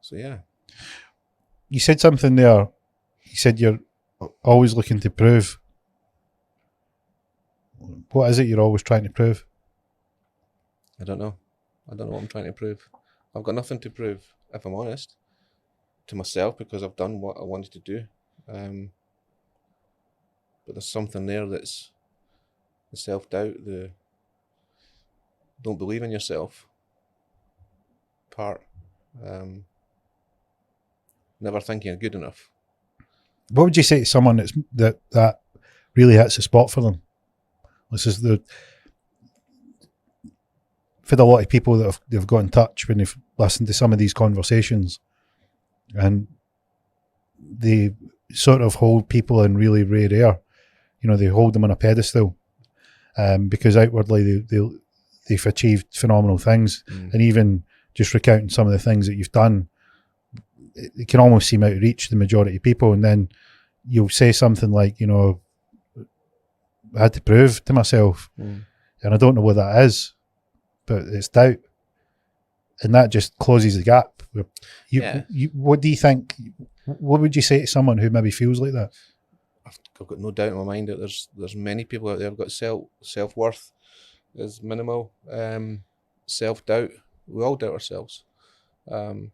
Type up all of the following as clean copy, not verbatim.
So yeah. You said something there. You said you're always looking to prove. What is it you're always trying to prove? I don't know what I'm trying to prove. I've got nothing to prove, if I'm honest, to myself, because I've done what I wanted to do. But there's something there that's the self-doubt, the don't believe in yourself part. Never thinking you're good enough. What would you say to someone that really hits the spot for them? This is for a lot of people that they've got in touch when they've listened to some of these conversations, and they sort of hold people in really rare air. You know, they hold them on a pedestal because outwardly they've achieved phenomenal things, and even just recounting some of the things that you've done, it can almost seem out of reach the majority of people. And then you'll say something like, you know, I had to prove to myself, and I don't know what that is, but it's doubt, and that just closes the gap. What do you think? What would you say to someone who maybe feels like that? I've got no doubt in my mind that there's many people out there who've got self-worth is minimal, self-doubt. We all doubt ourselves. But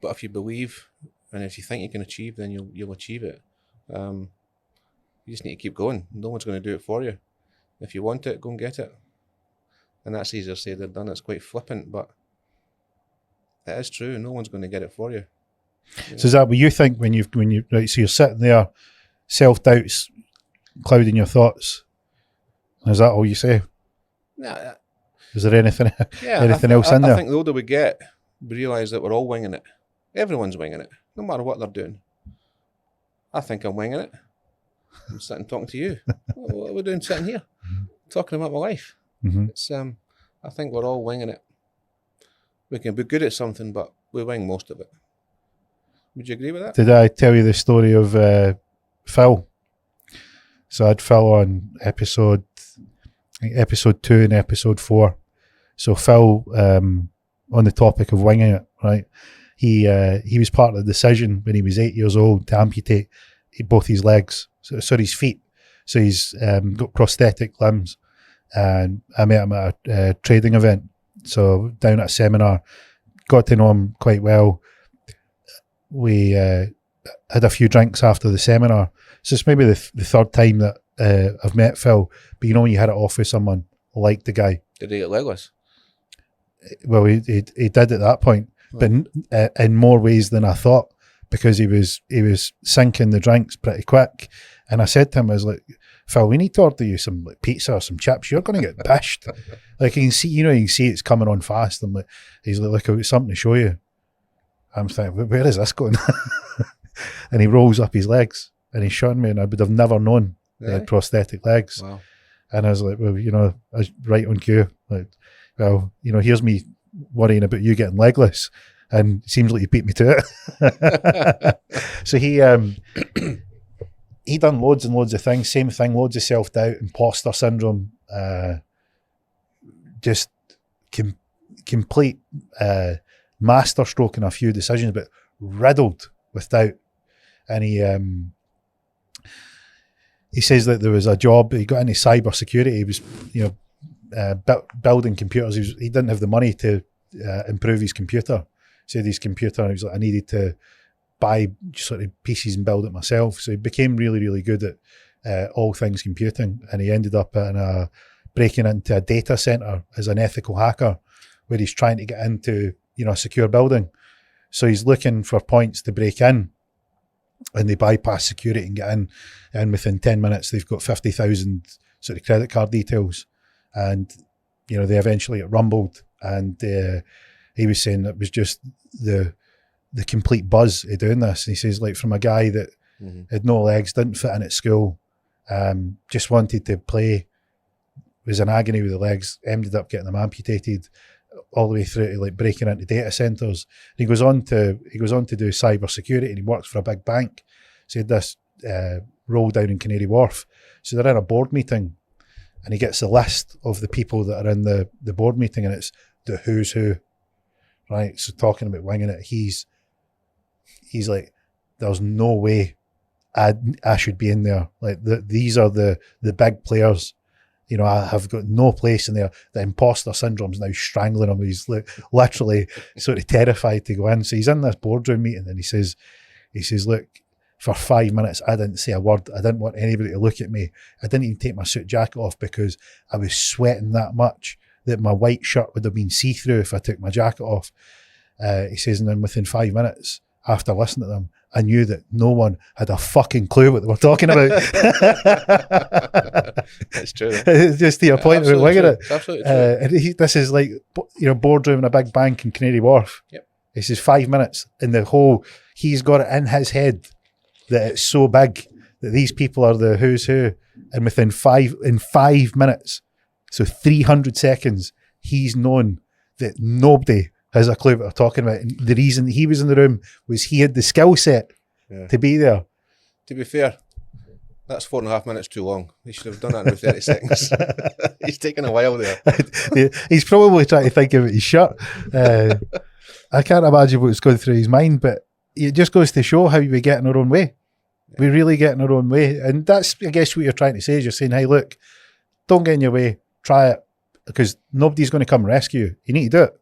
if you believe and if you think you can achieve, then you'll achieve it. You just need to keep going. No one's going to do it for you. If you want it, go and get it. And that's easier said than done. It's quite flippant, but it is true. No one's going to get it for you. So is that what you think when you right? So you're sitting there, self-doubt's clouding your thoughts. Is that all you say? Nah, is there anything else in there? I think the older we get, we realise that we're all winging it. Everyone's winging it, no matter what they're doing. I think I'm winging it. I'm sitting talking to you. What are we doing sitting here? Talking about my life. It's I think we're all winging it. We can be good at something, but we wing most of it. Would you agree with that? Did I tell you the story of Phil? So I had Phil on episode 2 and episode 4. So Phil, on the topic of winging it, right? He was part of the decision when he was 8 years old to amputate both his legs, so his feet. So he's got prosthetic limbs, and I met him at a trading event. So down at a seminar, got to know him quite well. We had a few drinks after the seminar. So it's maybe the third time that I've met Phil. But you know when you hit it off with someone like the guy. Did he get legless? Well, he did at that point, but in more ways than I thought, because he was sinking the drinks pretty quick. And I said to him, I was like, Phil, we need to order you some like pizza or some chips. You're going to get pished. Like you can see it's coming on fast. And he's like, look, I've got something to show you. I'm thinking, where is this going? And he rolls up his legs and he's showing me, and I would have never known he had prosthetic legs. Wow. And I was like, well, you know, I was right on cue. Like, well, you know, here's me worrying about you getting legless, and it seems like you beat me to it. So he done loads and loads of things, same thing, loads of self-doubt, imposter syndrome, just complete masterstroke in a few decisions, but riddled with doubt. And he says that there was a job, he got into cyber security, he was, you know, building computers. He didn't have the money to improve his computer. He said his computer, he was like, I needed to buy sort of pieces and build it myself. So he became really, really good at all things computing, and he ended up breaking into a data center as an ethical hacker, where he's trying to get into, you know, a secure building. So he's looking for points to break in, and they bypass security and get in. And within 10 minutes, they've got 50,000 sort of credit card details. And, you know, they eventually get rumbled. And he was saying it was just the complete buzz of doing this. And he says, like, from a guy that had no legs, didn't fit in at school, just wanted to play, was in agony with the legs, ended up getting them amputated, all the way through to like breaking into data centers. And he goes on to do cyber security, and he works for a big bank. So he had this role down in Canary Wharf. So they're in a board meeting, and he gets the list of the people that are in the board meeting, and it's the who's who, right? So talking about winging it, he's like, there's no way I should be in there. Like these are the big players. You know, I have got no place in there. The imposter syndrome's now strangling him. He's literally sort of terrified to go in. So he's in this boardroom meeting and he says, look, for 5 minutes, I didn't say a word. I didn't want anybody to look at me. I didn't even take my suit jacket off because I was sweating that much that my white shirt would have been see-through if I took my jacket off. He says, and then within 5 minutes, after listening to them, I knew that no one had a fucking clue what they were talking about. That's true. Just to your point about winging it. It's absolutely true. This is like, boardroom in a big bank in Canary Wharf. Yep. He says 5 minutes, and he's got it in his head that it's so big that these people are the who's who, and within 5 minutes, so 300 seconds, he's known that nobody has a clue what they're talking about. And the reason he was in the room was he had the skill set to be there. To be fair, that's 4.5 minutes too long. He should have done that in about 30 seconds. He's taking a while there. He's probably trying to think about his shirt. I can't imagine what's going through his mind, but it just goes to show how we get in our own way. We really get in our own way. And that's, I guess, what you're trying to say is you're saying, hey, look, don't get in your way. Try it, because nobody's going to come rescue you. You need to do it.